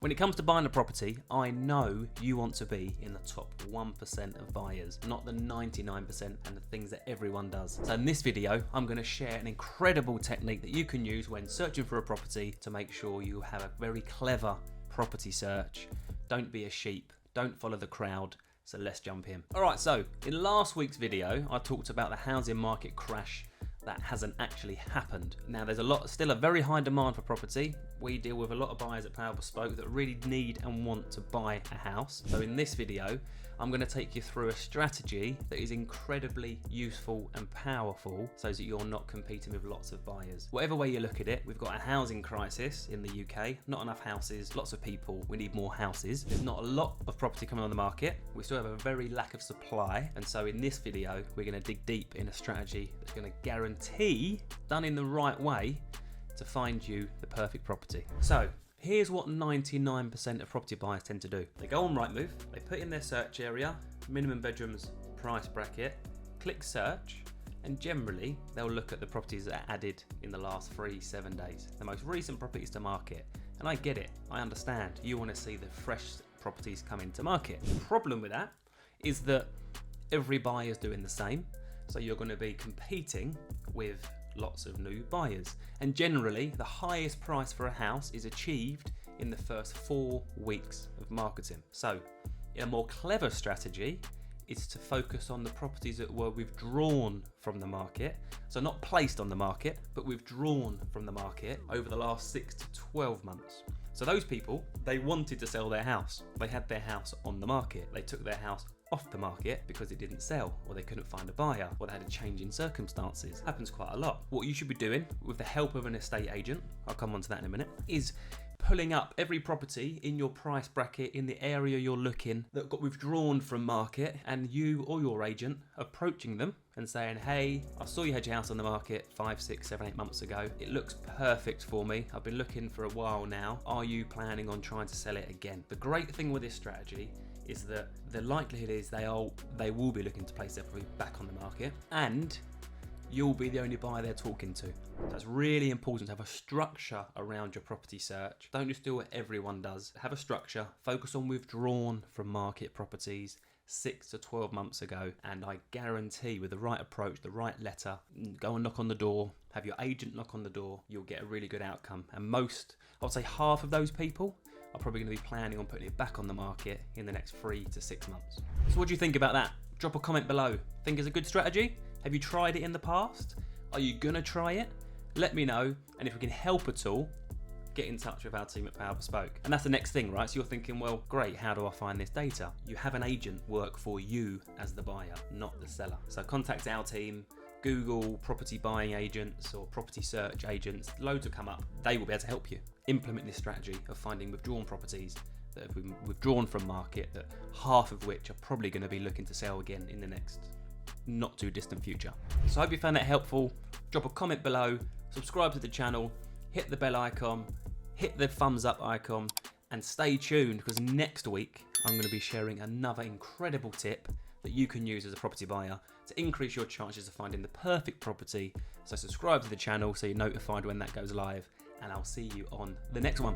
When it comes to buying a property, I know you want to be in the top 1% of buyers, not the 99% and the things that everyone does. So in this video, I'm going to share an incredible technique that you can use when searching for a property to make sure you have a very clever property search. Don't be a sheep, don't follow the crowd. So let's jump in. All right, so in last week's video, I talked about the housing market crash that hasn't actually happened. Now there's still a very high demand for property. We deal with a lot of buyers at Power Bespoke that really need and want to buy a house. So in this video, I'm going to take you through a strategy that is incredibly useful and powerful so that you're not competing with lots of buyers. Whatever way you look at it, we've got a housing crisis in the UK, not enough houses, lots of people, we need more houses. There's not a lot of property coming on the market. We still have a very lack of supply. And so in this video, we're going to dig deep in a strategy that's going to guarantee, done in the right way, to find you the perfect property. So here's what 99% of property buyers tend to do. They go on Rightmove, they put in their search area, minimum bedrooms, price bracket, click search, and generally they'll look at the properties that are added in the last 7 days, the most recent properties to market. And I get it, I understand, you want to see the fresh properties come into market. The problem with that is that every buyer is doing the same, so you're going to be competing with lots of new buyers. And generally, the highest price for a house is achieved in the first 4 weeks of marketing. So, a more clever strategy is to focus on the properties that were withdrawn from the market. So not placed on the market, but withdrawn from the market over the last 6 to 12 months. So those people, they wanted to sell their house. They had their house on the market. They took their house off the market because it didn't sell, or they couldn't find a buyer, or they had a change in circumstances. Happens quite a lot. What you should be doing with the help of an estate agent, I'll come on to that in a minute, is pulling up every property in your price bracket in the area you're looking that got withdrawn from market, and you or your agent approaching them and saying, hey, I saw you had your house on the market 5, 6, 7, 8 months ago. It looks perfect for me. I've been looking for a while now. Are you planning on trying to sell it again? The great thing with this strategy is that the likelihood is they will be looking to place their property back on the market, and you'll be the only buyer they're talking to. So it's really important to have a structure around your property search. Don't just do what everyone does. Have a structure, focus on withdrawn from market properties 6 to 12 months ago, and I guarantee with the right approach, the right letter, go and knock on the door, have your agent knock on the door, you'll get a really good outcome. And I would say half of those people are probably going to be planning on putting it back on the market in the next 3 to 6 months. So what do you think about that? Drop a comment below. Think it's a good strategy? Have you tried it in the past? Are you going to try it? Let me know, and if we can help at all, get in touch with our team at Power Bespoke. And that's the next thing, right? So you're thinking, well, great, how do I find this data? You have an agent work for you as the buyer, not the seller. So contact our team, Google property buying agents or property search agents, loads will come up. They will be able to help you implement this strategy of finding withdrawn properties that have been withdrawn from market, that half of which are probably going to be looking to sell again in the next not too distant future. So I hope you found that helpful. Drop a comment below, subscribe to the channel, hit the bell icon, hit the thumbs up icon, and stay tuned because next week I'm going to be sharing another incredible tip that you can use as a property buyer to increase your chances of finding the perfect property. So subscribe to the channel so you're notified when that goes live, and I'll see you on the next one.